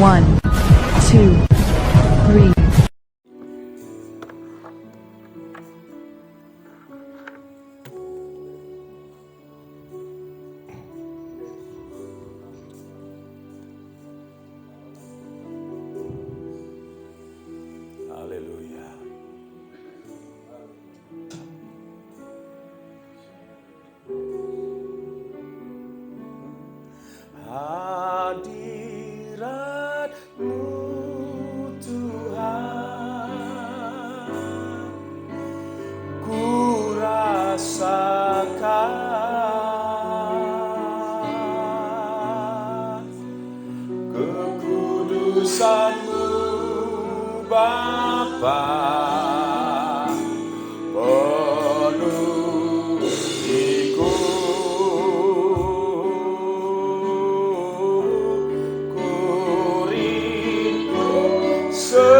1, 2, 3. Haleluya. Hadirat-Mu Tuhan, ku rasakan kekudusan-Mu Bapa, penuh hiku, ku rindu selalu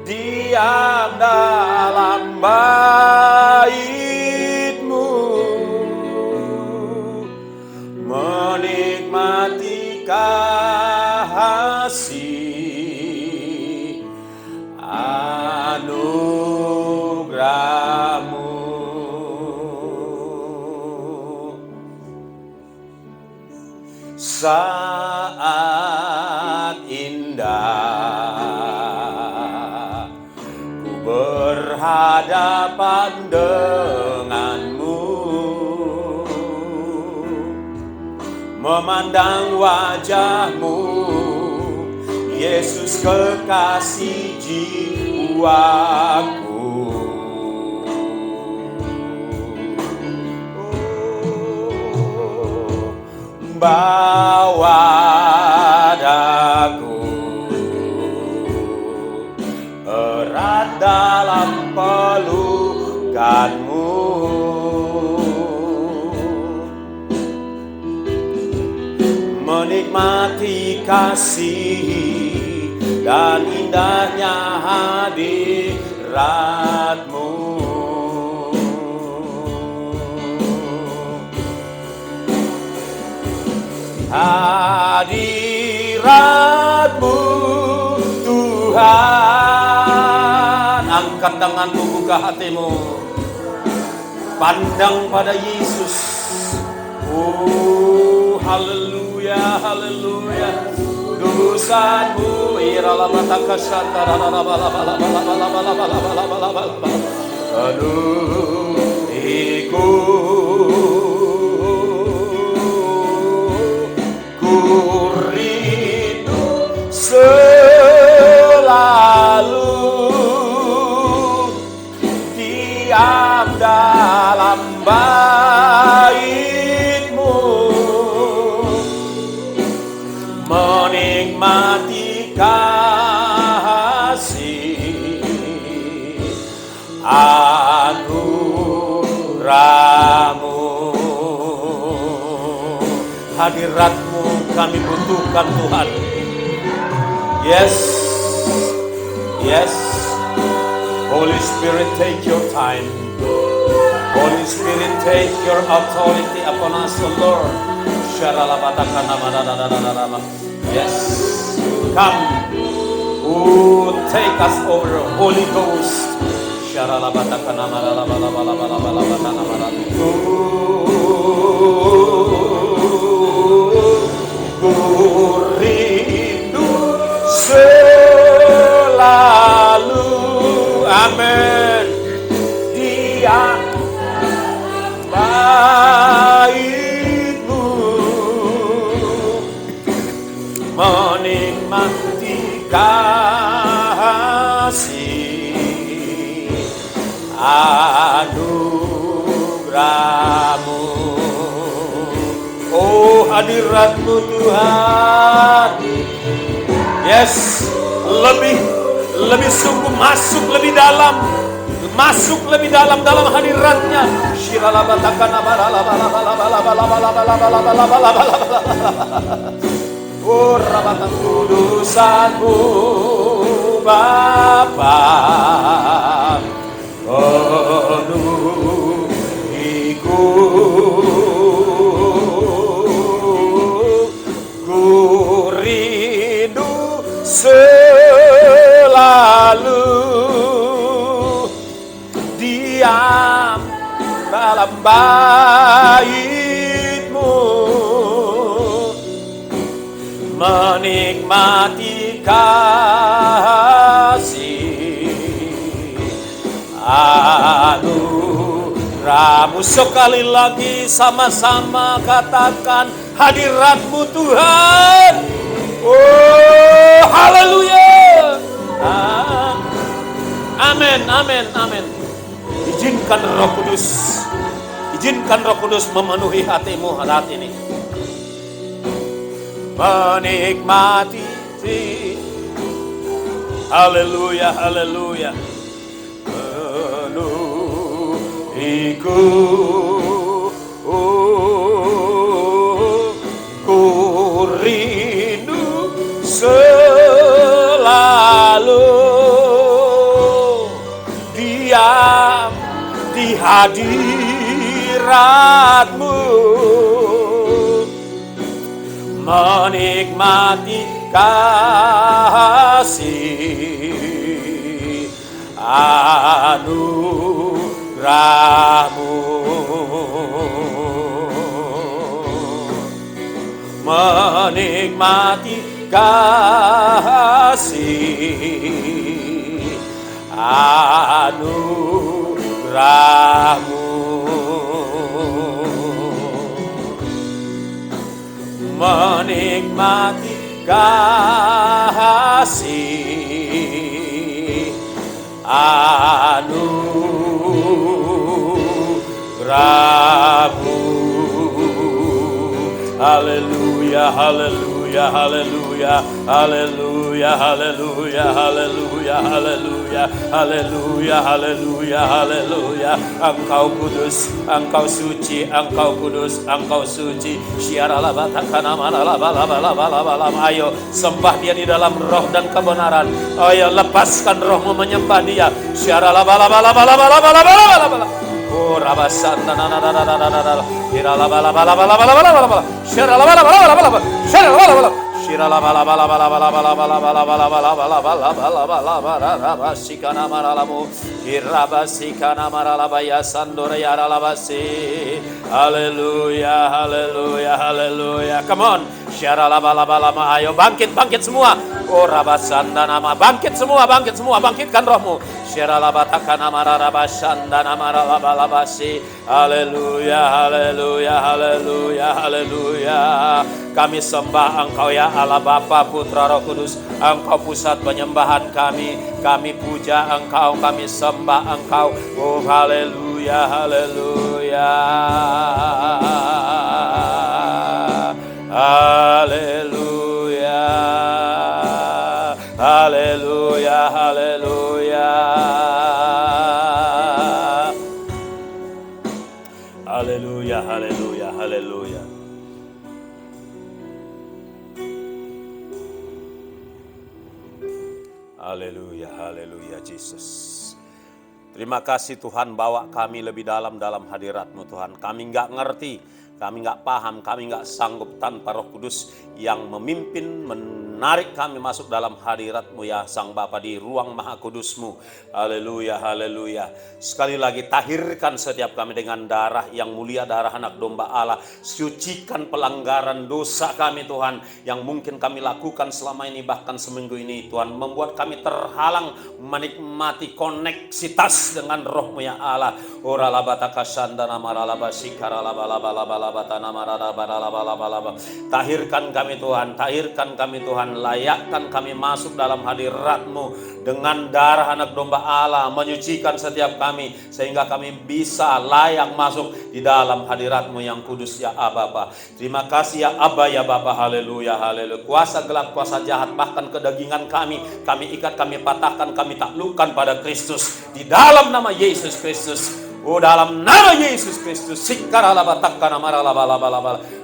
diam dalam bait-Mu, menikmati kasih anugerah-Mu. Saat indah ku berhadapan dengan-Mu, memandang wajah-Mu, Yesus kekasih jiwaku. Bawa daku erat dalam pelukan-Mu, menikmati kasih dan indahnya hadirat-Mu. Hadirat-Mu Tuhan, angkat tanganmu, buka hatimu, pandang pada Yesus. Oh, haleluya, haleluya. Kudusan-Mu, aduh, ku rindu selalu diam dalam bait-Mu, menikmati kasih anugerah-Mu. Hadirat-Mu kami butuhkan Tuhan. Yes, yes. Holy Spirit, take your time. Holy Spirit, take your authority upon us, O Lord. Yes, come. Oh, take us over, Holy Ghost. Ku rindu selalu, amin, dia bait-Mu, menikmati kasih anugerah-Mu. Oh, hadirat-Mu Tuhan. Yes, lebih sungguh masuk lebih dalam, dalam hadirat-Nya. Oh, rabatan kudusan-Mu Bapa, penuh hiku bait-Mu, menikmati kasih anugerah-Mu. Sekali lagi sama-sama katakan hadirat-Mu Tuhan. Oh, haleluya. Amin, amin, amin. Izinkan Roh Kudus memenuhi hatimu saat ini. Menikmati, haleluya, haleluya. Menuhiku, ku rindu selalu diam di hadirat-Mu, menikmati kasih anugerah-Mu, menikmati kasih anugerah-Mu, menikmati kasih anugerah-Mu. Haleluya, haleluya, haleluya, haleluya, haleluya, haleluya, haleluya, haleluya, haleluya, haleluya. Engkau kudus, Engkau suci, Engkau kudus, Engkau suci. Ayo sembah Dia di dalam roh dan kebenaran. Ayo lepaskan rohmu menyembah Dia. Oh, rabasanda na na na na na na na na. Shira la bala bala bala bala bala bala bala. Shira la bala bala bala bala. Shira la bala bala. Shira la bala bala bala bala bala bala bala bala bala bala bala bala bala bala rabasikana maralamu. Irabasikana maralabaya sandore yaralabasi. Haleluya, haleluya, haleluya. Come on. Shira la bala bala. Ayo bangkit, bangkit semua. Oh, rabasanda nama, bangkit semua, bangkitkan rohmu. Shiralabatakana mararabashandana maralabalabasi. Haleluya, haleluya, haleluya, haleluya. Kami sembah Engkau ya Allah Bapa, Putra, Roh Kudus. Engkau pusat penyembahan kami. Kami puja Engkau, kami sembah Engkau. Oh, haleluya, haleluya. Haleluya. Haleluya, haleluya. Haleluya, haleluya, haleluya. Haleluya, haleluya, Yesus. Terima kasih Tuhan, bawa kami lebih dalam hadirat-Mu Tuhan. Kami nggak ngerti, kami nggak paham, kami nggak sanggup tanpa Roh Kudus yang memimpin, menarik kami masuk dalam hadirat-Mu ya Sang Bapa di ruang Maha Kudus-Mu. Haleluya, haleluya. Sekali lagi tahirkan setiap kami dengan darah yang mulia, darah anak domba Allah. Sucikan pelanggaran dosa kami Tuhan yang mungkin kami lakukan selama ini, bahkan seminggu ini Tuhan, membuat kami terhalang menikmati koneksitas dengan Roh-Mu ya Allah. Tahirkan kami Tuhan, tahirkan kami Tuhan, layakkan kami masuk dalam hadirat-Mu dengan darah anak domba Allah, menyucikan setiap kami sehingga kami bisa layak masuk di dalam hadirat-Mu yang kudus ya Bapa. Terima kasih ya Aba ya Bapa. Haleluya, haleluya. Kuasa gelap, kuasa jahat, bahkan kedagingan kami ikat, kami patahkan, kami taklukkan pada Kristus di dalam nama Yesus Kristus. Oh, dalam nama Yesus Kristus.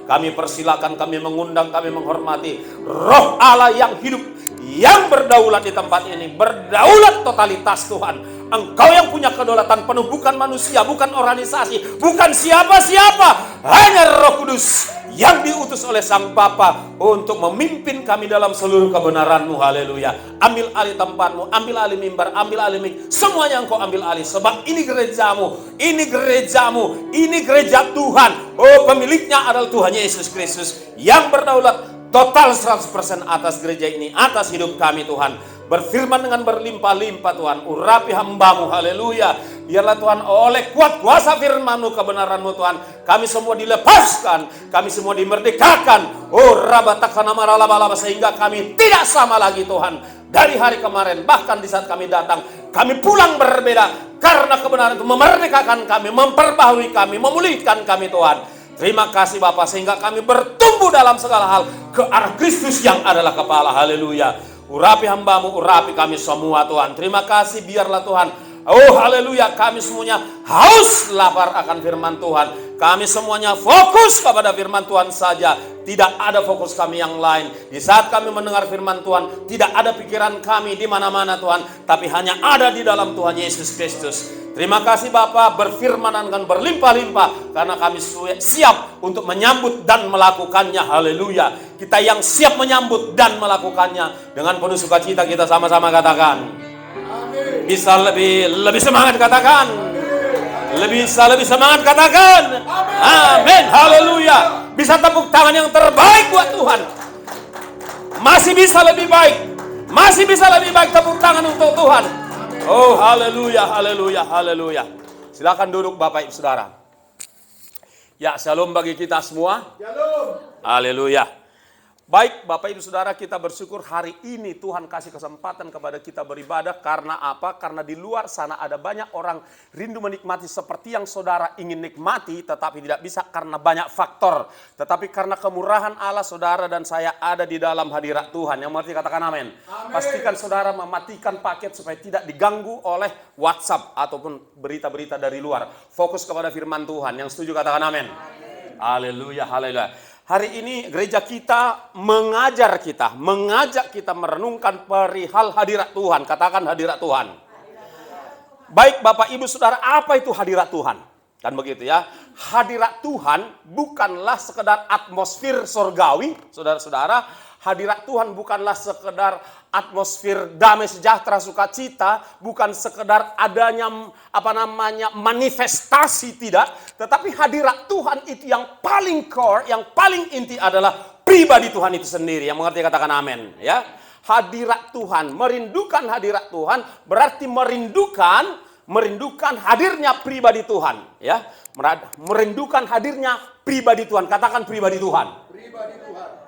Kami persilakan, kami mengundang, kami menghormati Roh Allah yang hidup, yang berdaulat di tempat ini, berdaulat totalitas Tuhan. Engkau yang punya kedaulatan penuh, bukan manusia, bukan organisasi, bukan siapa-siapa, hanya Roh Kudus yang diutus oleh Sang Bapa untuk memimpin kami dalam seluruh kebenaran-Mu. Haleluya. Ambil alih tempatmu, ambil alih mimbar, ambil alih mik, semuanya Engkau ambil alih, sebab ini gerejamu, ini gerejamu, ini gereja Tuhan. Oh, pemiliknya adalah Tuhan Yesus Kristus yang berdaulat total 100% atas gereja ini, atas hidup kami Tuhan. Berfirman dengan berlimpah-limpah Tuhan, urapi hamba-Mu. Haleluya. Biarlah Tuhan oleh kuat kuasa firman-Mu, kebenaran-Mu Tuhan, kami semua dilepaskan, kami semua dimerdekakan. Oh rabatakana maralabalaba, sehingga kami tidak sama lagi Tuhan dari hari kemarin. Bahkan di saat kami datang, kami pulang berbeda, karena kebenaran itu memerdekakan kami, memperbaharui kami, memulihkan kami Tuhan. Terima kasih Bapa, sehingga kami bertumbuh dalam segala hal ke arah Kristus yang adalah kepala. Haleluya. Urapi hamba-Mu, urapi kami semua Tuhan. Terima kasih, biarlah Tuhan, oh haleluya, kami semuanya haus lapar akan firman Tuhan. Kami semuanya fokus kepada firman Tuhan saja. Tidak ada fokus kami yang lain. Di saat kami mendengar firman Tuhan, tidak ada pikiran kami di mana-mana Tuhan, tapi hanya ada di dalam Tuhan Yesus Kristus. Terima kasih Bapa, berfirman dengan berlimpah-limpah, karena kami siap untuk menyambut dan melakukannya. Haleluya. Kita yang siap menyambut dan melakukannya dengan penuh sukacita, kita sama-sama katakan. Amin. Bisa lebih semangat katakan. Lebih semangat katakan. Amin. Haleluya. Bisa tepuk tangan yang terbaik buat Tuhan. Masih bisa lebih baik. Masih bisa lebih baik, tepuk tangan untuk Tuhan. Oh haleluya, haleluya, haleluya. Silakan duduk Bapak Ibu Saudara. Ya, shalom bagi kita semua. Shalom. Haleluya. Baik Bapak Ibu Saudara, kita bersyukur hari ini Tuhan kasih kesempatan kepada kita beribadah. Karena apa? Karena di luar sana ada banyak orang rindu menikmati seperti yang saudara ingin nikmati, tetapi tidak bisa karena banyak faktor. Tetapi karena kemurahan Allah, saudara dan saya ada di dalam hadirat Tuhan. Yang mengerti katakan amin. Pastikan saudara mematikan paket supaya tidak diganggu oleh WhatsApp ataupun berita-berita dari luar. Fokus kepada firman Tuhan. Yang setuju katakan amin. Haleluya, haleluya. Hari ini gereja kita mengajak kita merenungkan perihal hadirat Tuhan. Katakan hadirat Tuhan. Baik Bapak Ibu Saudara, apa itu hadirat Tuhan? Kan begitu ya. Hadirat Tuhan bukanlah sekedar atmosfer surgawi, saudara-saudara. Hadirat Tuhan bukanlah sekedar atmosfer damai sejahtera sukacita, bukan sekedar adanya manifestasi, tidak. Tetapi hadirat Tuhan itu yang paling core, yang paling inti adalah pribadi Tuhan itu sendiri. Yang mengerti katakan amin ya. Hadirat Tuhan, merindukan hadirat Tuhan berarti merindukan hadirnya pribadi Tuhan ya. Merindukan hadirnya pribadi Tuhan. Katakan pribadi Tuhan. Pribadi Tuhan.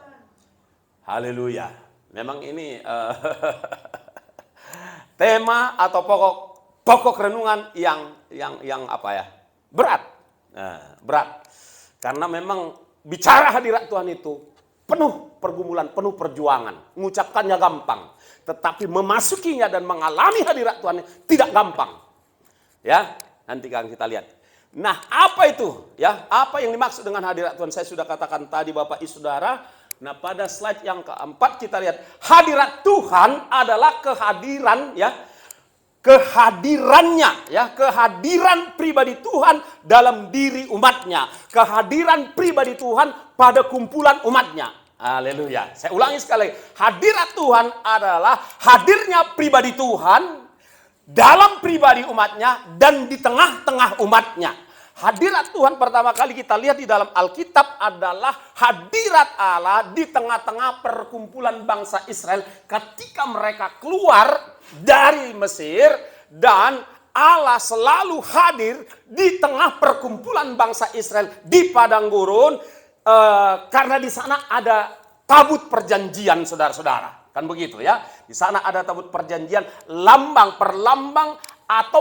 Haleluya. Memang ini tema atau pokok renungan yang apa ya? Berat. Berat. Karena memang bicara hadirat Tuhan itu penuh pergumulan, penuh perjuangan. Mengucapkannya gampang, tetapi memasukinya dan mengalami hadirat Tuhan tidak gampang. Ya, nanti kan kita lihat. Nah, apa itu? Ya, apa yang dimaksud dengan hadirat Tuhan? Saya sudah katakan tadi Bapak Ibu Saudara. Nah, pada slide yang keempat kita lihat hadirat Tuhan adalah kehadiran ya. Kehadirannya ya, kehadiran pribadi Tuhan dalam diri umatnya, kehadiran pribadi Tuhan pada kumpulan umatnya. Haleluya. Saya ulangi sekali lagi. Hadirat Tuhan adalah hadirnya pribadi Tuhan dalam pribadi umatnya dan di tengah-tengah umatnya. Hadirat Tuhan pertama kali kita lihat di dalam Alkitab adalah hadirat Allah di tengah-tengah perkumpulan bangsa Israel ketika mereka keluar dari Mesir, dan Allah selalu hadir di tengah perkumpulan bangsa Israel di padang gurun karena di sana ada tabut perjanjian, saudara-saudara. Kan begitu ya. Di sana ada tabut perjanjian, perlambang atau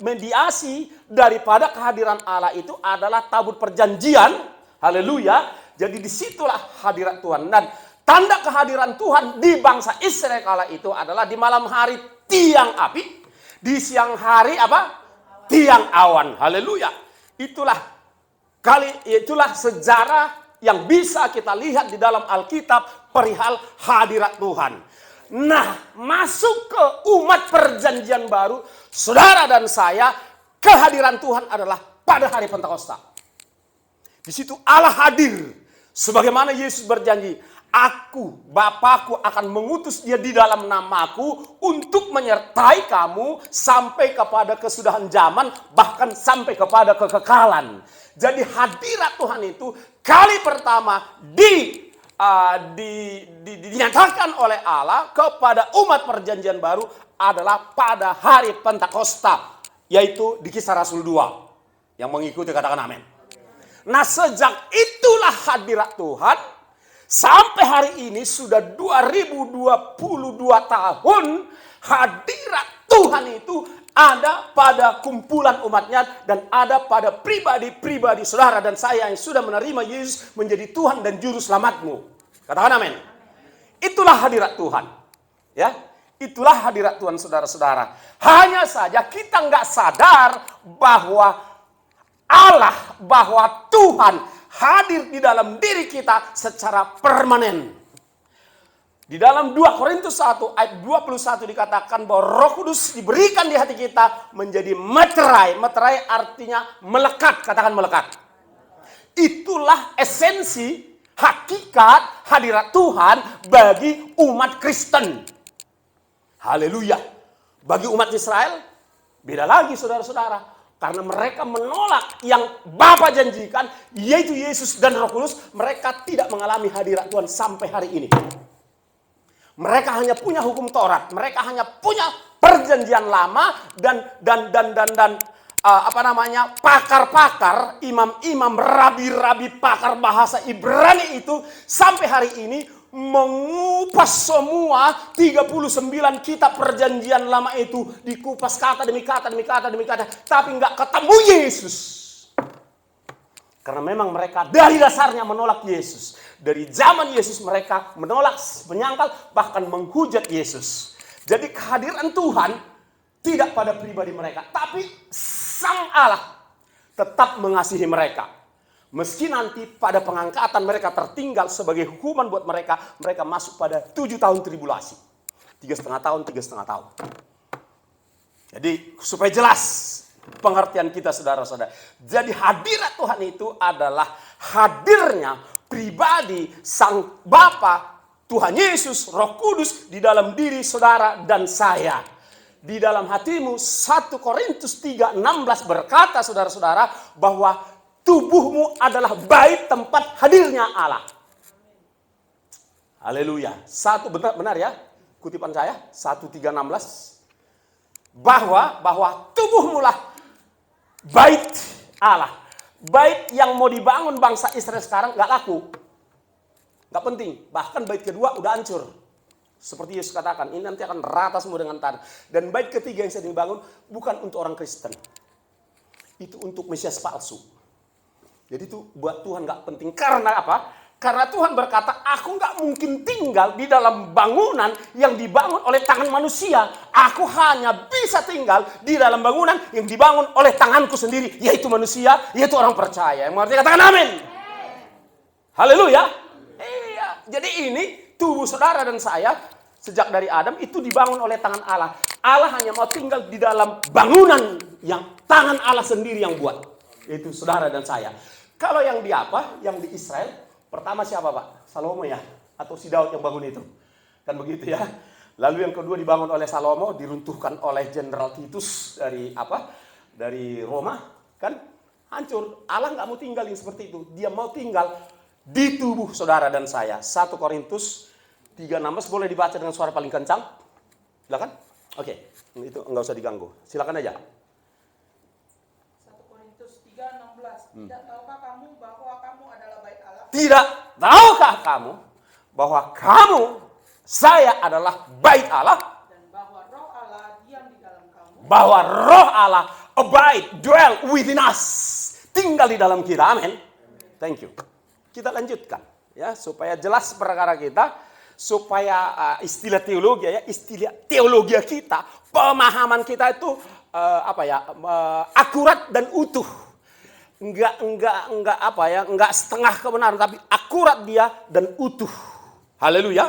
mediasi daripada kehadiran Allah itu adalah tabut perjanjian. Haleluya. Jadi disitulah hadirat Tuhan. Dan tanda kehadiran Tuhan di bangsa Israel kala itu adalah di malam hari tiang api, di siang hari apa? Tiang awan. Haleluya. Itulah sejarah yang bisa kita lihat di dalam Alkitab perihal hadirat Tuhan. Nah, masuk ke umat perjanjian baru, saudara dan saya, kehadiran Tuhan adalah pada hari Pentakosta. Di situ Allah hadir. Sebagaimana Yesus berjanji, Aku, Bapakku akan mengutus dia di dalam namaku untuk menyertai kamu sampai kepada kesudahan zaman, bahkan sampai kepada kekekalan. Jadi hadirat Tuhan itu kali pertama dinyatakan oleh Allah kepada umat perjanjian baru adalah pada hari Pentakosta, yaitu di Kisah Rasul 2. Yang mengikuti katakan amin. Nah, sejak itulah hadirat Tuhan sampai hari ini sudah 2022 tahun, hadirat Tuhan itu ada pada kumpulan umatnya dan ada pada pribadi-pribadi saudara dan saya yang sudah menerima Yesus menjadi Tuhan dan Juru Selamatmu. Katakan amin. Itulah hadirat Tuhan. Ya, itulah hadirat Tuhan saudara-saudara. Hanya saja kita nggak sadar bahwa Tuhan hadir di dalam diri kita secara permanen. Di dalam 2 Korintus 1 ayat 21 dikatakan bahwa Roh Kudus diberikan di hati kita menjadi meterai. Meterai artinya melekat, katakan melekat. Itulah esensi, hakikat hadirat Tuhan bagi umat Kristen. Haleluya. Bagi umat Israel beda lagi saudara-saudara. Karena mereka menolak yang Bapa janjikan, yaitu Yesus dan Roh Kudus, mereka tidak mengalami hadirat Tuhan sampai hari ini. Mereka hanya punya hukum Taurat, mereka hanya punya perjanjian lama dan pakar-pakar, imam-imam, rabi-rabi, pakar bahasa Ibrani itu sampai hari ini mengupas semua 39 kitab perjanjian lama itu, dikupas kata demi kata demi kata demi kata, tapi nggak ketemu Yesus. Karena memang mereka dari dasarnya menolak Yesus. Dari zaman Yesus mereka menolak, menyangkal, bahkan menghujat Yesus. Jadi kehadiran Tuhan tidak pada pribadi mereka, tapi Sang Allah tetap mengasihi mereka. Meski nanti pada pengangkatan mereka tertinggal sebagai hukuman buat mereka, mereka masuk pada 7 tahun tribulasi. 3,5 tahun, 3,5 tahun. Jadi supaya jelas pengertian kita saudara-saudara. Jadi hadirat Tuhan itu adalah hadirnya pribadi Sang Bapa, Tuhan Yesus, Roh Kudus di dalam diri saudara dan saya. Di dalam hatimu, 1 Korintus 3:16 berkata saudara-saudara bahwa tubuhmu adalah bait tempat hadirnya Allah. Haleluya. Benar ya, kutipan saya 1:3:16 bahwa tubuhmu lah bait Allah. Bait yang mau dibangun bangsa Israel sekarang nggak laku, nggak penting. Bahkan bait kedua udah hancur. Seperti Yesus katakan, ini nanti akan rata semua dengan tanah. Dan bait ketiga yang sedang dibangun bukan untuk orang Kristen, itu untuk Mesias palsu. Jadi itu buat Tuhan gak penting. Karena apa? Karena Tuhan berkata, aku gak mungkin tinggal di dalam bangunan yang dibangun oleh tangan manusia. Aku hanya bisa tinggal di dalam bangunan yang dibangun oleh tanganku sendiri. Yaitu manusia, yaitu orang percaya. Yang mengerti katakan amin. Haleluya. Iya. Jadi ini tubuh saudara dan saya sejak dari Adam itu dibangun oleh tangan Allah. Allah hanya mau tinggal di dalam bangunan yang tangan Allah sendiri yang buat. Yaitu saudara dan saya. Kalau yang di apa? Yang di Israel, pertama siapa Pak? Salomo ya? Atau si Daud yang bangun itu? Kan begitu ya. Lalu yang kedua dibangun oleh Salomo, diruntuhkan oleh Jenderal Titus dari Roma. Kan hancur. Allah nggak mau tinggal yang seperti itu. Dia mau tinggal di tubuh saudara dan saya. 1 Korintus 3:16 boleh dibaca dengan suara paling kencang? Silakan. Oke, itu nggak usah diganggu. Silakan aja. Tidak tahukah kamu bahwa kamu adalah bait Allah? Tidak tahukah kamu bahwa kamu, saya adalah bait Allah? Dan bahwa roh Allah diam di dalam kamu? Bahwa roh Allah abide, dwell within us. Tinggal di dalam kita, amin. Thank you. Kita lanjutkan ya supaya jelas perkara kita, supaya istilah teologi kita, pemahaman kita itu akurat dan utuh. Enggak setengah kebenaran, tapi akurat dia dan utuh. Haleluya.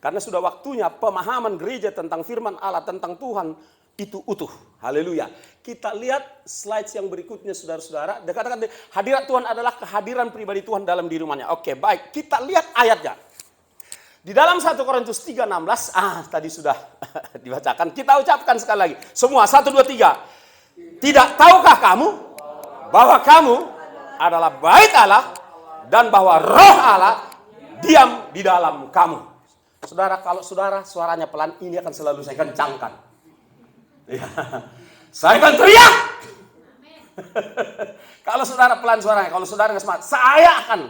Karena sudah waktunya pemahaman gereja tentang firman Allah, tentang Tuhan itu utuh. Haleluya. Kita lihat slide yang berikutnya saudara-saudara. Dikatakan hadirat Tuhan adalah kehadiran pribadi Tuhan dalam diri rumahnya. Oke, baik. Kita lihat ayatnya. Di dalam 1 Korintus 3:16, tadi sudah dibacakan. Kita ucapkan sekali lagi. Semua, 1, 2, 3. Tidak tahukah kamu bahwa kamu adalah bait Allah dan bahwa roh Allah diam di dalam kamu. Saudara, kalau saudara suaranya pelan, ini akan selalu saya kencangkan. Ya. Saya akan teriak. Kalau saudara pelan suaranya, kalau saudara nggak semangat, saya akan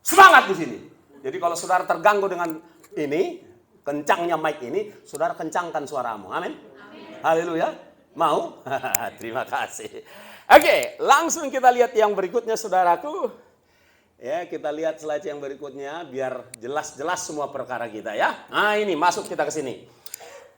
semangat di sini. Jadi kalau saudara terganggu dengan ini, kencangnya mic ini, saudara kencangkan suaramu. Amin. Haleluya. Mau? Terima kasih. Oke, langsung kita lihat yang berikutnya saudaraku. Ya, kita lihat slide yang berikutnya biar jelas-jelas semua perkara kita ya. Nah, ini masuk kita ke sini.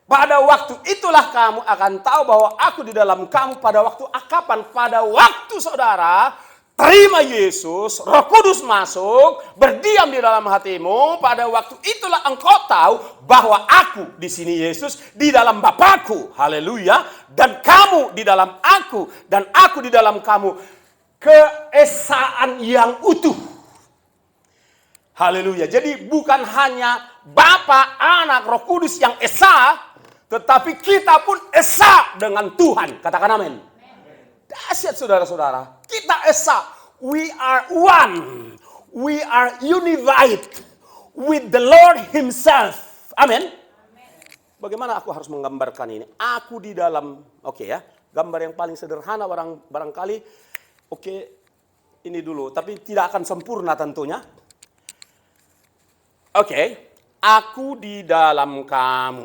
Pada waktu itulah kamu akan tahu bahwa aku di dalam kamu. Pada waktu kapan? Pada waktu saudara terima Yesus, Roh Kudus masuk, berdiam di dalam hatimu. Pada waktu itulah engkau tahu bahwa aku di sini Yesus di dalam Bapakku. Haleluya. Dan kamu di dalam aku dan aku di dalam kamu. Keesaan yang utuh. Haleluya. Jadi bukan hanya Bapa, Anak, Roh Kudus yang esa, tetapi kita pun esa dengan Tuhan. Katakan amin. Dahsyat saudara-saudara. Kita esa. We are one. We are unified with the Lord Himself. Amin. Bagaimana aku harus menggambarkan ini? Aku di dalam, ya. Gambar yang paling sederhana barangkali. Ini dulu. Tapi tidak akan sempurna tentunya. Aku di dalam kamu.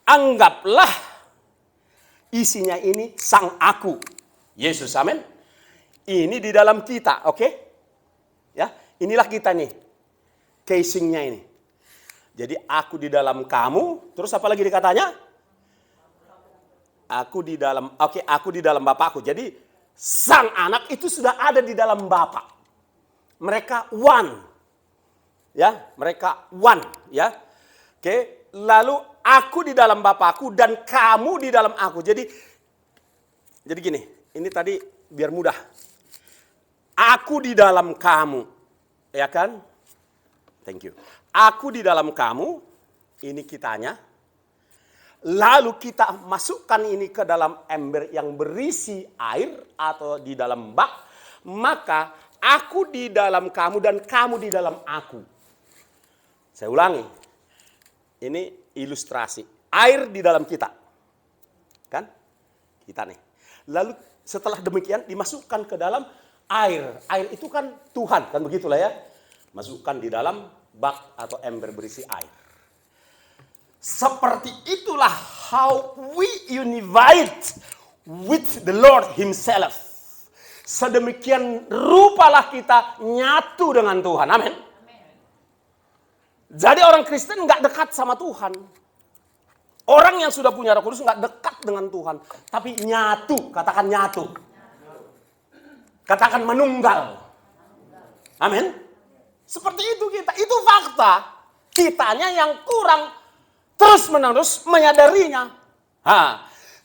Anggaplah isinya ini sang aku. Yesus, amin. Ini di dalam kita, Ya, inilah kita nih. Casingnya ini. Jadi aku di dalam kamu, terus apa lagi dikatanya? Aku di dalam, aku di dalam Bapakku. Jadi sang anak itu sudah ada di dalam Bapa. Mereka one. Ya, mereka one, ya. Lalu aku di dalam Bapakku dan kamu di dalam aku. Jadi gini, ini tadi biar mudah. Aku di dalam kamu, ya kan? Thank you. Aku di dalam kamu, ini kitanya. Lalu kita masukkan ini ke dalam ember yang berisi air atau di dalam bak. Maka aku di dalam kamu dan kamu di dalam aku. Saya ulangi, ini ilustrasi. Air di dalam kita. Kan? Kita nih. Lalu setelah demikian dimasukkan ke dalam air. Air itu kan Tuhan, kan begitulah ya. Masukkan di dalam bak atau ember berisi air. Seperti itulah how we unite with the Lord Himself. Sedemikian rupalah kita nyatu dengan Tuhan. Amin. Jadi orang Kristen nggak dekat sama Tuhan. Orang yang sudah punya Roh Kudus nggak dekat dengan Tuhan. Tapi nyatu, katakan nyatu. Katakan menunggal. Amin. Seperti itu kita. Itu fakta. Kitanya yang kurang terus-menerus menyadarinya.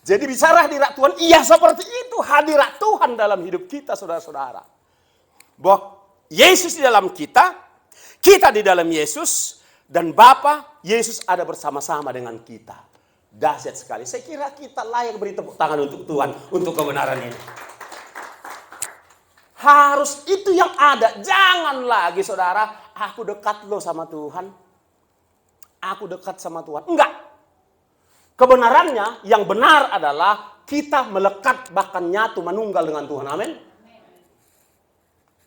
Jadi bicara hadirat Tuhan, iya seperti itu hadirat Tuhan dalam hidup kita saudara-saudara. Bahwa Yesus di dalam kita di dalam Yesus, dan Bapa Yesus ada bersama-sama dengan kita. Dahsyat sekali. Saya kira kita layak beri tepuk tangan untuk Tuhan, untuk kebenaran ini. Harus itu yang ada. Jangan lagi saudara, aku dekat loh sama Tuhan. Aku dekat sama Tuhan. Enggak. Kebenarannya yang benar adalah kita melekat bahkan nyatu menunggal dengan Tuhan. Amin.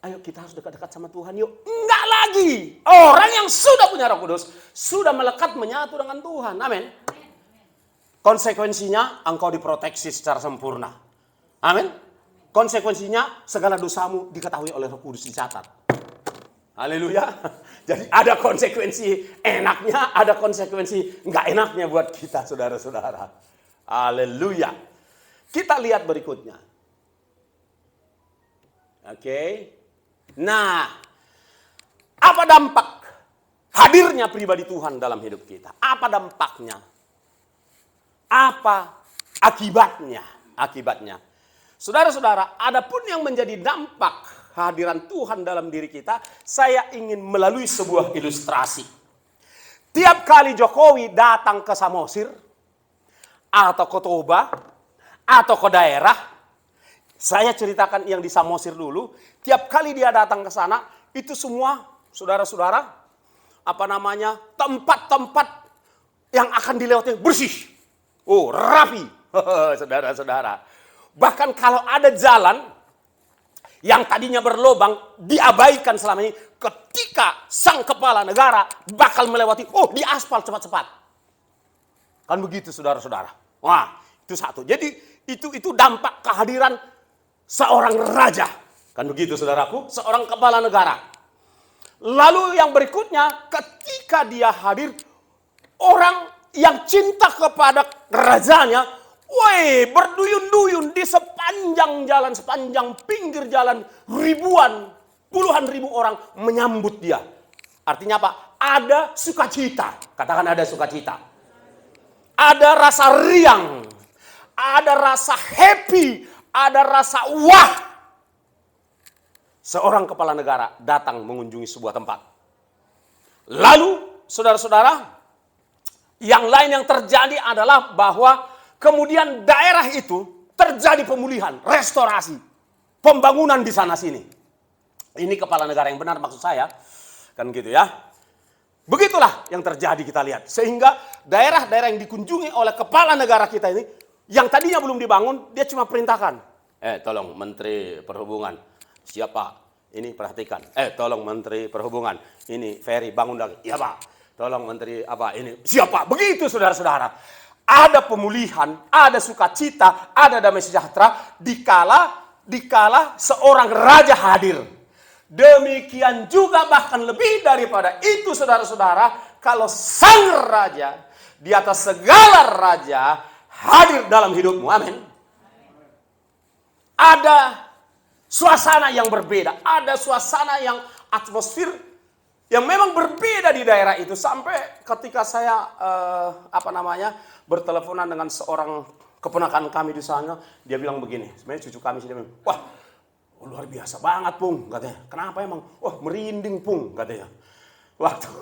Ayo kita harus dekat-dekat sama Tuhan yuk. Enggak lagi. Orang yang sudah punya Roh Kudus sudah melekat menyatu dengan Tuhan. Amin. Konsekuensinya engkau diproteksi secara sempurna. Amin. Konsekuensinya segala dosamu diketahui oleh Roh Kudus, dicatat. Haleluya. Jadi ada konsekuensi enaknya, ada konsekuensi enggak enaknya buat kita saudara-saudara. Haleluya. Kita lihat berikutnya. Nah, apa dampak hadirnya pribadi Tuhan dalam hidup kita. Apa dampaknya? Apa akibatnya? Akibatnya. Saudara-saudara, adapun yang menjadi dampak kehadiran Tuhan dalam diri kita, saya ingin melalui sebuah ilustrasi. Tiap kali Jokowi datang ke Samosir, atau ke Toba, atau ke daerah, saya ceritakan yang di Samosir dulu, tiap kali dia datang ke sana, itu semua, saudara-saudara, tempat-tempat yang akan dilewati bersih. Oh, rapi, saudara-saudara. Bahkan kalau ada jalan yang tadinya berlobang, diabaikan selama ini, ketika sang kepala negara bakal melewati, oh, di aspal cepat-cepat. Kan begitu, saudara-saudara. Wah, itu satu. Jadi itu dampak kehadiran seorang raja. Kan begitu, saudaraku, seorang kepala negara. Lalu yang berikutnya, ketika dia hadir, orang yang cinta kepada rajanya, woi, berduyun-duyun di sepanjang jalan, sepanjang pinggir jalan, ribuan, puluhan ribu orang menyambut dia. Artinya apa? Ada sukacita. Katakan ada sukacita. Ada rasa riang, ada rasa happy, ada rasa wah. Seorang kepala negara datang mengunjungi sebuah tempat. Lalu, saudara-saudara, yang lain yang terjadi adalah bahwa kemudian daerah itu terjadi pemulihan, restorasi, pembangunan di sana sini. Ini kepala negara yang benar maksud saya, kan gitu ya. Begitulah yang terjadi kita lihat. Sehingga daerah-daerah yang dikunjungi oleh kepala negara kita ini, yang tadinya belum dibangun, dia cuma perintahkan. Tolong Menteri Perhubungan, siapa? Ini perhatikan. Tolong Menteri Perhubungan, ini ferry bangun lagi. Iya Pak. Tolong Menteri apa ini? Siapa? Begitu saudara-saudara. Ada pemulihan, ada sukacita, ada damai sejahtera dikala seorang raja hadir. Demikian juga bahkan lebih daripada itu saudara-saudara, kalau sang raja di atas segala raja hadir dalam hidupmu. Amin. Ada suasana yang berbeda, ada suasana yang atmosfer yang memang berbeda di daerah itu. Sampai ketika saya berteleponan dengan seorang keponakan kami di sana, dia bilang begini, sebenarnya cucu kami sini bilang, wah luar biasa banget Pung, katanya. Kenapa emang? Wah merinding Pung, katanya. Waktu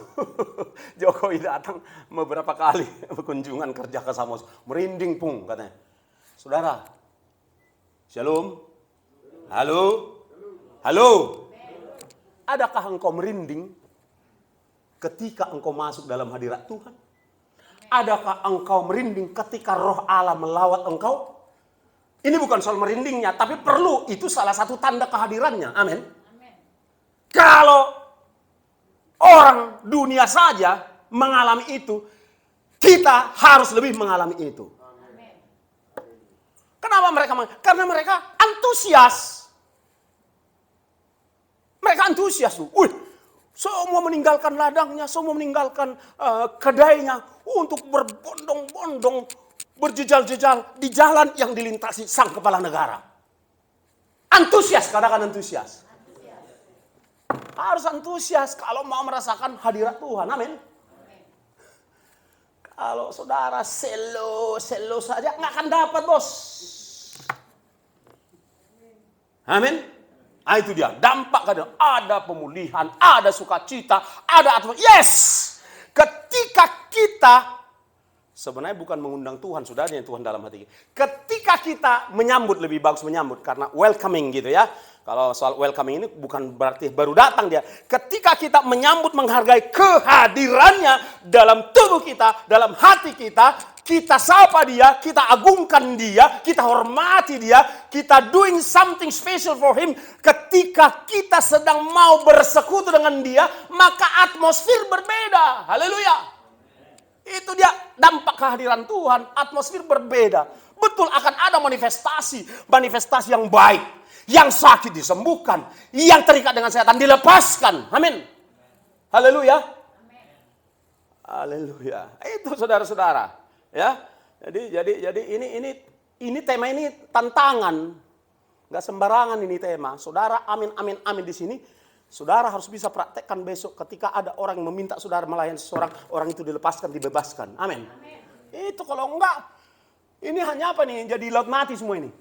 Jokowi datang beberapa kali kunjungan kerja ke Samosir, merinding Pung, katanya. Saudara, shalom, halo, halo. Adakah engkau merinding ketika engkau masuk dalam hadirat Tuhan? Adakah engkau merinding ketika roh Allah melawat engkau? Ini bukan soal merindingnya, tapi perlu, itu salah satu tanda kehadirannya. Amin. Kalau orang dunia saja mengalami itu, kita harus lebih mengalami itu. Kenapa mereka? Karena mereka antusias. Mereka antusias tuh. Semua meninggalkan ladangnya, semua meninggalkan kedainya untuk berbondong-bondong, berjejal-jejal di jalan yang dilintasi sang kepala negara. Antusias, katakan antusias. Harus antusias kalau mau merasakan hadirat Tuhan. Amin. Kalau saudara selo saja nggak akan dapat, bos. Amin. Nah, itu dia dampak ada pemulihan, ada sukacita, ada atmosfer. Yes, ketika kita sebenarnya bukan mengundang Tuhan, sudah ada yang Tuhan dalam hati. Ketika kita menyambut, lebih bagus menyambut karena welcoming gitu ya. Kalau soal welcoming ini bukan berarti baru datang dia. Ketika kita menyambut, menghargai kehadirannya dalam tubuh kita, dalam hati kita, kita sapa dia, kita agungkan dia, kita hormati dia, kita doing something special for him. Ketika kita sedang mau bersekutu dengan dia, maka atmosfer berbeda. Haleluya. Itu dia dampak kehadiran Tuhan, atmosfer berbeda. Betul akan ada manifestasi yang baik. Yang sakit disembuhkan, yang terikat dengan setan dilepaskan. Amin. Haleluya. Haleluya. Itu saudara-saudara, ya. Jadi ini tema ini tantangan. Enggak sembarangan ini tema. Saudara, amin di sini. Saudara harus bisa praktekkan besok ketika ada orang yang meminta saudara melayani seseorang, orang itu dilepaskan, dibebaskan. Amin. Itu kalau enggak, ini hanya apa nih? Jadi laut mati semua ini.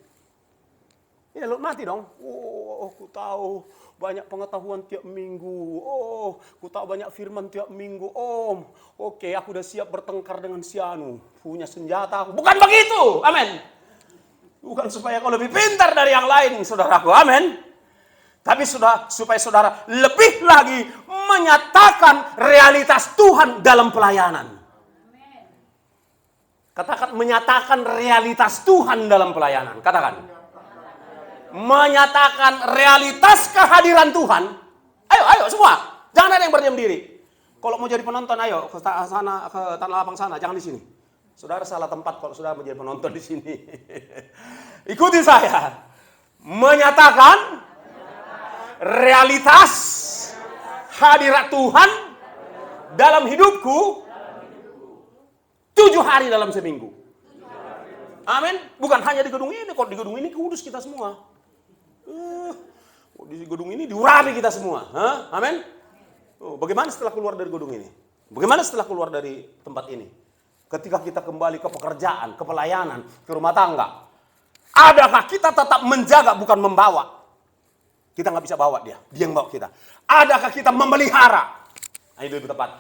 Ya laut mati dong. Oh, aku tahu banyak pengetahuan tiap minggu. Oh, aku tahu banyak firman tiap minggu. Oh, oke, aku udah siap bertengkar dengan si anu. Punya senjata. Bukan begitu. Amin. Bukan supaya kau lebih pintar dari yang lain, saudaraku. Amin. Tapi supaya saudara lebih lagi menyatakan realitas Tuhan dalam pelayanan. Katakan menyatakan realitas Tuhan dalam pelayanan. Katakan. Menyatakan realitas kehadiran Tuhan. Ayo semua. Jangan ada yang berdiam diri. Kalau mau jadi penonton, ayo ke sana, ke tanah lapang sana. Jangan di sini. Saudara salah tempat kalau saudara menjadi penonton di sini. Ikuti saya. Menyatakan realitas hadirat Tuhan dalam hidupku 7 hari dalam seminggu. Amin. Bukan hanya di gedung ini. Kalau di gedung ini kudus kita semua. Di gedung ini diurapi kita semua. Amin. Bagaimana setelah keluar dari gedung ini? Bagaimana setelah keluar dari tempat ini? Ketika kita kembali ke pekerjaan, ke pelayanan, ke rumah tangga. Adakah kita tetap menjaga bukan membawa? Kita nggak bisa bawa dia yang bawa kita. Adakah kita memelihara? Nah, itu lebih tepat.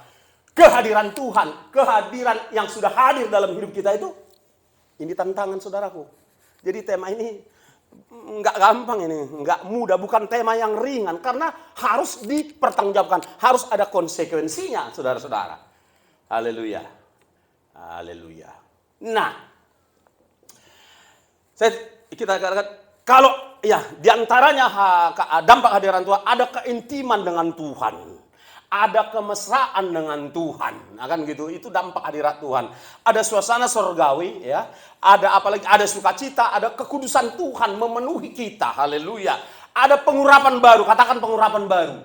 Kehadiran Tuhan, kehadiran yang sudah hadir dalam hidup kita itu, ini tantangan saudaraku. Jadi tema ini nggak gampang ini, nggak mudah, bukan tema yang ringan karena harus dipertanggungjawabkan, harus ada konsekuensinya, saudara-saudara. Haleluya, haleluya. Nah, kita katakan. Kalau ya diantaranya dampak hadiran Tuhan ada keintiman dengan Tuhan, ada kemesraan dengan Tuhan, nah, kan gitu. Itu dampak hadirat Tuhan. Ada suasana surgawi, ya. Ada apalagi ada sukacita, ada kekudusan Tuhan memenuhi kita. Haleluya. Ada pengurapan baru. Katakan pengurapan baru.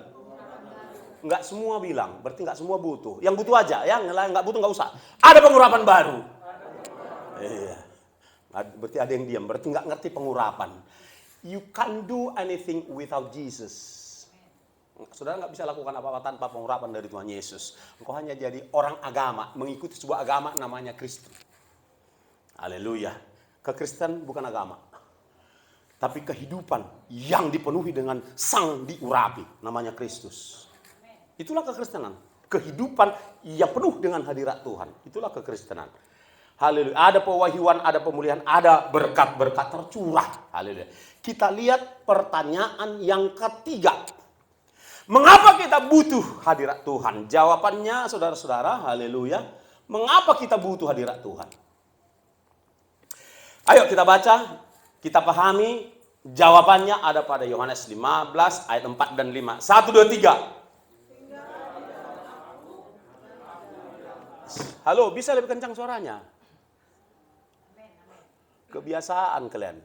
Enggak semua bilang, berarti enggak semua butuh. Yang butuh aja, yang lain enggak butuh enggak usah. Ada pengurapan baru. Iya. Berarti ada yang diam, berarti nggak ngerti pengurapan. You can't do anything without Jesus. Saudara nggak bisa lakukan apa-apa tanpa pengurapan dari Tuhan Yesus. Engkau hanya jadi orang agama, mengikuti sebuah agama namanya Kristen. Haleluya. Kekristen bukan agama, tapi kehidupan yang dipenuhi dengan sang diurapi, namanya Kristus. Itulah kekristenan. Kehidupan yang penuh dengan hadirat Tuhan. Itulah kekristenan. Haleluya. Ada pewahyuan, ada pemulihan, ada berkat-berkat tercurah. Haleluya. Kita lihat pertanyaan yang ketiga. Mengapa kita butuh hadirat Tuhan? Jawabannya saudara-saudara, haleluya. Mengapa kita butuh hadirat Tuhan? Ayo kita baca, kita pahami. Jawabannya ada pada Yohanes 15 ayat 4 dan 5. 1, 2, 3. Halo, bisa lebih kencang suaranya? Kebiasaan kalian.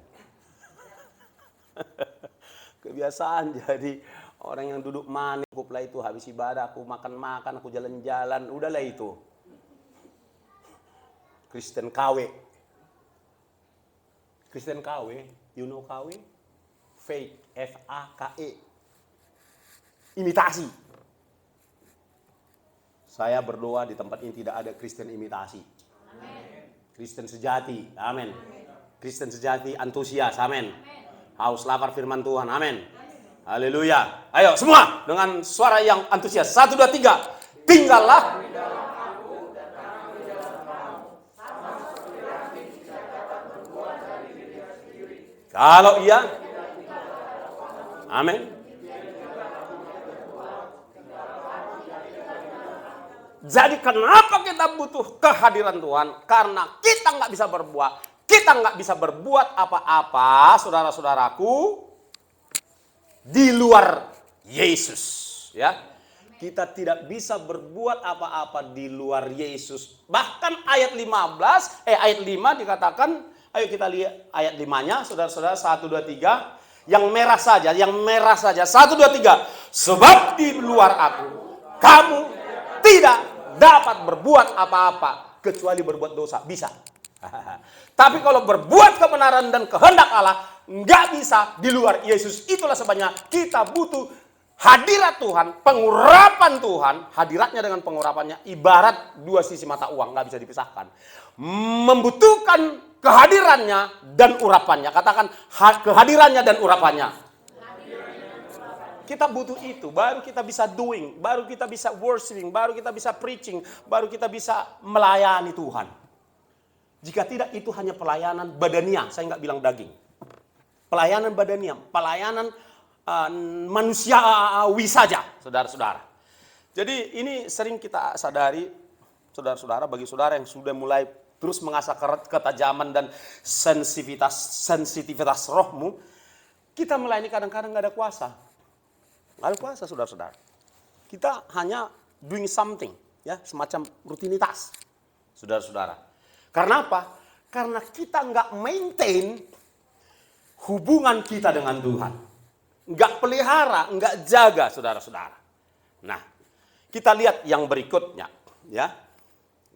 Kebiasaan jadi orang yang duduk manis, cukuplah itu, habis ibadah aku makan-makan, aku jalan-jalan, udahlah itu. Kristen KW. Kristen KW, you know KW? Fake, F-A-K-E. Imitasi. Saya berdoa di tempat ini tidak ada Kristen imitasi. Amen. Kristen sejati, amin. Kristen sejati, antusias, amin. Haus lapar firman Tuhan, amin. Haleluya. Ayo semua dengan suara yang antusias. 1, 2, 3. Tinggallah. Kalau iya, amin. Jadi kenapa kita butuh kehadiran Tuhan? Karena kita nggak bisa berbuat apa-apa, saudara-saudaraku, di luar Yesus. Ya, kita tidak bisa berbuat apa-apa di luar Yesus. Bahkan ayat 5 dikatakan, ayo kita lihat ayat 5-nya, saudara-saudara, 1, 2, 3. Yang merah saja, 1, 2, 3. Sebab di luar aku, kamu tidak dapat berbuat apa-apa kecuali berbuat dosa. Bisa. Tapi kalau berbuat kebenaran dan kehendak Allah, nggak bisa di luar Yesus. Itulah sebabnya kita butuh hadirat Tuhan, pengurapan Tuhan, hadiratnya dengan pengurapannya ibarat dua sisi mata uang, nggak bisa dipisahkan. Membutuhkan kehadirannya dan urapannya. Katakan kehadirannya dan urapannya. Kita butuh itu, baru kita bisa doing, baru kita bisa worshiping, baru kita bisa preaching, baru kita bisa melayani Tuhan. Jika tidak, itu hanya pelayanan badania, saya nggak bilang daging. Pelayanan badania, pelayanan manusiawi saja, saudara-saudara. Jadi ini sering kita sadari, saudara-saudara, bagi saudara yang sudah mulai terus mengasah ketajaman dan sensitivitas rohmu, kita melayani kadang-kadang nggak ada kuasa. Nggak ada kuasa, saudara-saudara. Kita hanya doing something, ya, semacam rutinitas, saudara-saudara. Karena apa? Karena kita nggak maintain hubungan kita dengan Tuhan. Nggak pelihara, nggak jaga, saudara-saudara. Nah, kita lihat yang berikutnya, ya.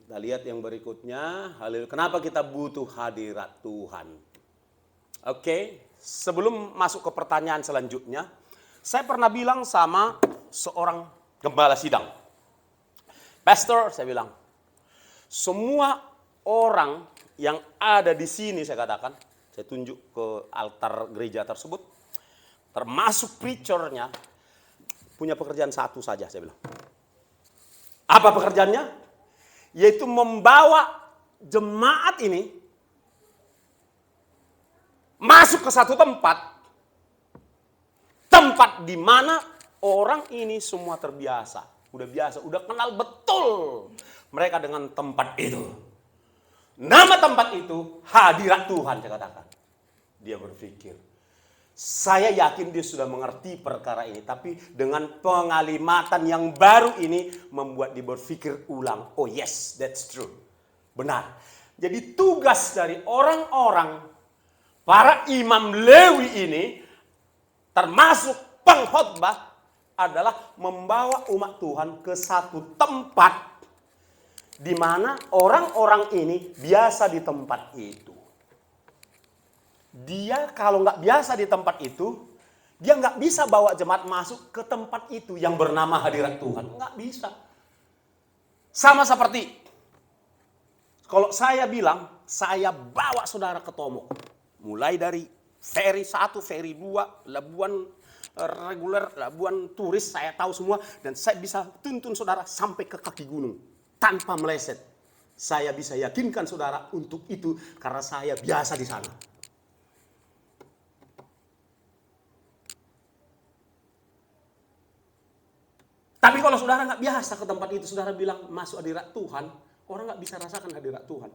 Kita lihat yang berikutnya. Haleluya. Kenapa kita butuh hadirat Tuhan? Oke, sebelum masuk ke pertanyaan selanjutnya, saya pernah bilang sama seorang gembala sidang. Pastor, saya bilang, semua orang yang ada di sini, saya katakan, saya tunjuk ke altar gereja tersebut, termasuk preachernya, punya pekerjaan satu saja, saya bilang. Apa pekerjaannya? Yaitu membawa jemaat ini masuk ke satu tempat di mana orang ini semua terbiasa, udah kenal betul mereka dengan tempat itu. Nama tempat itu hadirat Tuhan, saya katakan. Dia berpikir, saya yakin dia sudah mengerti perkara ini, tapi dengan pengalimatan yang baru ini membuat dia berpikir ulang. Oh yes, that's true. Benar. Jadi tugas dari orang-orang, para imam Lewi ini, termasuk pengkhotbah, adalah membawa umat Tuhan ke satu tempat di mana orang-orang ini biasa di tempat itu. Dia kalau nggak biasa di tempat itu, dia nggak bisa bawa jemaat masuk ke tempat itu yang bernama hadirat Tuhan. Nggak bisa. Sama seperti kalau saya bilang, saya bawa saudara ke Tomo. Mulai dari feri 1, feri 2, Labuan reguler, Labuan turis, saya tahu semua. Dan saya bisa tuntun saudara sampai ke kaki gunung tanpa meleset. Saya bisa yakinkan saudara untuk itu karena saya biasa di sana. Tapi kalau saudara nggak biasa ke tempat itu, saudara bilang masuk hadirat Tuhan, orang nggak bisa rasakan hadirat Tuhan.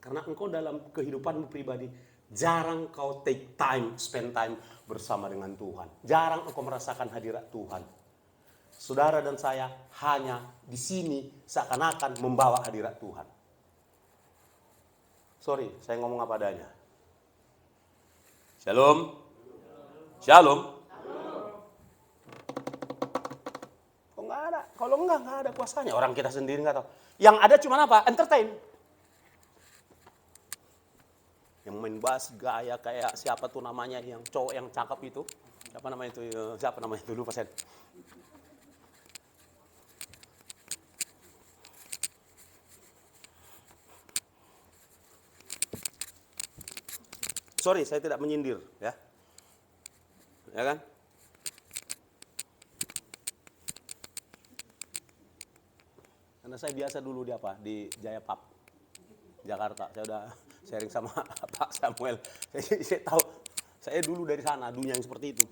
Karena engkau dalam kehidupanmu pribadi, jarang kau spend time bersama dengan Tuhan. Jarang engkau merasakan hadirat Tuhan. Saudara dan saya hanya di sini seakan-akan membawa hadirat Tuhan. Sorry, saya ngomong apa adanya. Shalom. Shalom. Kok nggak ada? Kalau nggak ada kuasanya. Orang kita sendiri nggak tahu. Yang ada cuma apa? Entertain. Yang main bass gaya kayak siapa tuh namanya, yang cowok yang cakep itu, siapa namanya itu lupa saya. Sorry, saya tidak menyindir, ya kan? Karena saya biasa dulu di Jaya Pub, Jakarta. Saya udah sharing sama Pak Samuel. Saya tahu, saya dulu dari sana, dunia yang seperti itu.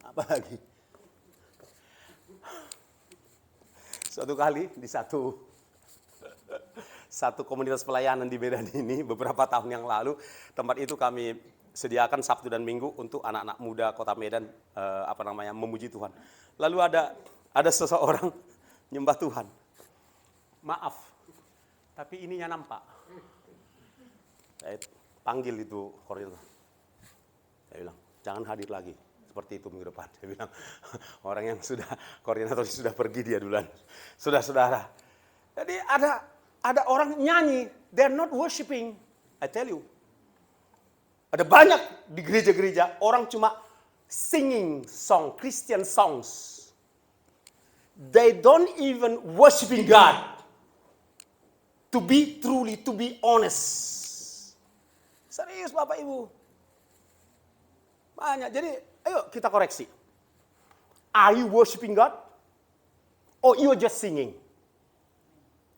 Apa lagi? Suatu kali di satu komunitas pelayanan di Medan ini, beberapa tahun yang lalu, tempat itu kami sediakan Sabtu dan Minggu untuk anak-anak muda Kota Medan memuji Tuhan. Lalu ada seseorang nyembah Tuhan. Maaf, tapi ininya nampak. Saya panggil itu koordinator. Saya bilang, jangan hadir lagi seperti itu minggu depan. Saya bilang, orang yang koordinator sudah pergi dia duluan. Saudara. Jadi ada orang nyanyi, they're not worshiping. I tell you. Ada banyak di gereja-gereja orang cuma singing song, Christian songs. They don't even worshiping God. To be honest. Serius Bapak Ibu. Banyak. Jadi ayo kita koreksi. Are you worshiping God? Or you are just singing?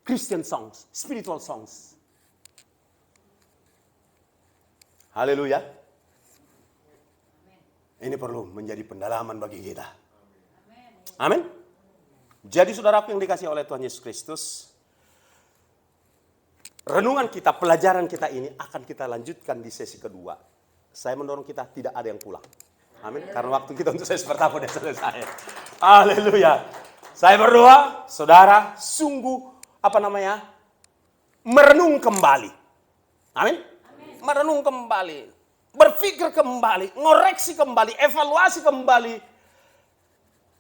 Christian songs, spiritual songs. Haleluya. Ini perlu menjadi pendalaman bagi kita. Amin. Jadi saudaraku yang dikasihi oleh Tuhan Yesus Kristus, renungan kita, pelajaran kita ini akan kita lanjutkan di sesi kedua. Saya mendorong kita tidak ada yang pulang. Amin. Karena waktu kita untuk sesi pertama sudah selesai. Haleluya. Saya berdoa, saudara sungguh merenung kembali. Amin. Merenung kembali. Berpikir kembali, ngoreksi kembali, evaluasi kembali.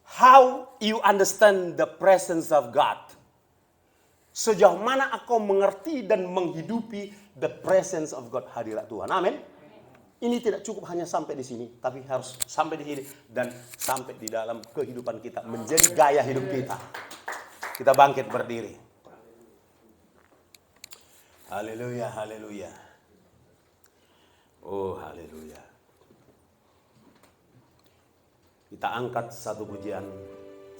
How you understand the presence of God. Sejauh mana engkau mengerti dan menghidupi the presence of God, hadirat Tuhan. Amin. Ini tidak cukup hanya sampai di sini, tapi harus sampai di sini dan sampai di dalam kehidupan kita, menjadi gaya hidup kita. Kita bangkit berdiri. Haleluya, haleluya. Oh, haleluya. Kita angkat satu pujian.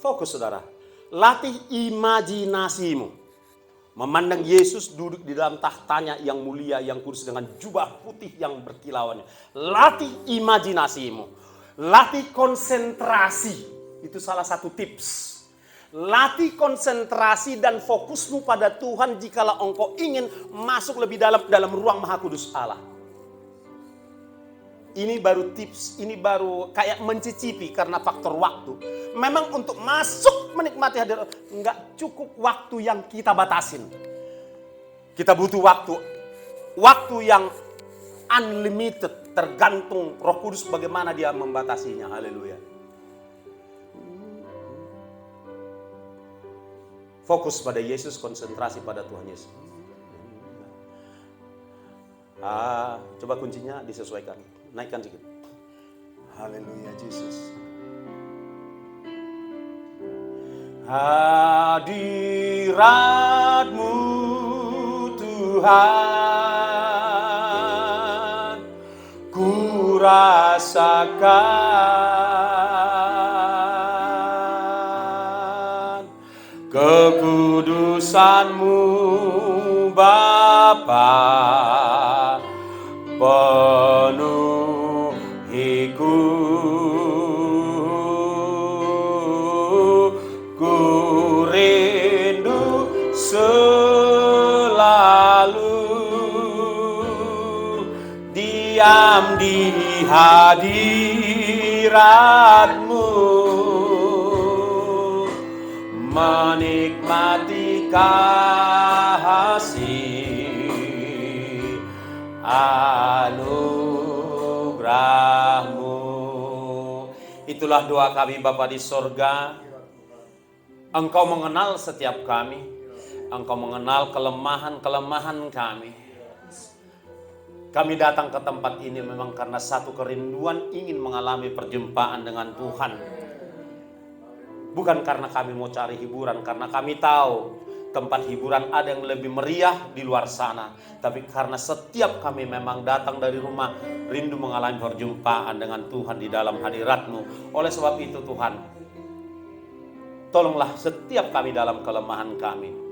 Fokus saudara. Latih imajinasimu. Memandang Yesus duduk di dalam tahtanya yang mulia, yang kudus dengan jubah putih yang berkilauan. Latih imajinasimu. Latih konsentrasi. Itu salah satu tips. Latih konsentrasi dan fokusmu pada Tuhan jikalau engkau ingin masuk lebih dalam ruang Maha Kudus Allah. Ini baru tips, ini baru kayak mencicipi karena faktor waktu. Memang untuk masuk menikmati hadirat, enggak cukup waktu yang kita batasin. Kita butuh waktu yang unlimited, tergantung Roh Kudus bagaimana dia membatasinya. Haleluya. Fokus pada Yesus, konsentrasi pada Tuhan Yesus. Coba kuncinya disesuaikan. Naikkan sedikit. Haleluya Yesus. Hadirat-Mu Tuhan, ku rasakan kekudusan-Mu Bapa, penuhiku, ku rindu selalu diam di hadirat-Mu, menikmati kasih anugerah-Mu. Itulah doa kami Bapa di sorga. Engkau mengenal setiap kami. Engkau mengenal kelemahan-kelemahan kami. Kami datang ke tempat ini memang karena satu kerinduan ingin mengalami perjumpaan dengan Tuhan. Bukan karena kami mau cari hiburan, karena kami tahu tempat hiburan ada yang lebih meriah di luar sana. Tapi karena setiap kami memang datang dari rumah, rindu mengalami perjumpaan dengan Tuhan di dalam hadirat-Mu. Oleh sebab itu Tuhan, tolonglah setiap kami dalam kelemahan kami.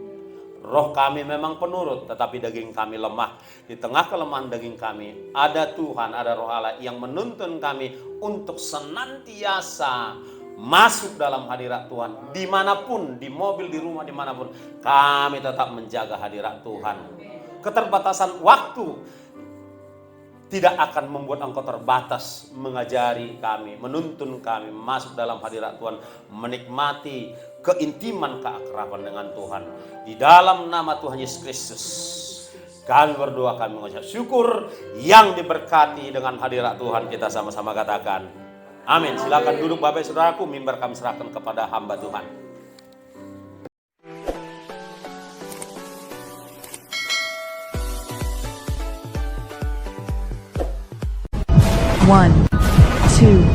Roh kami memang penurut, tetapi daging kami lemah. Di tengah kelemahan daging kami, ada Tuhan, ada Roh Allah yang menuntun kami untuk senantiasa masuk dalam hadirat Tuhan. Dimanapun, di mobil, di rumah, dimanapun, kami tetap menjaga hadirat Tuhan. Keterbatasan waktu tidak akan membuat Engkau terbatas mengajari kami, menuntun kami masuk dalam hadirat Tuhan, menikmati keintiman, keakraban dengan Tuhan. Di dalam nama Tuhan Yesus Kristus, kami berdoa, kami mengucap syukur yang diberkati dengan hadirat Tuhan. Kita sama-sama katakan amin. Silakan duduk Bapak Saudaraku, mimbar kami serahkan kepada hamba Tuhan. One, two.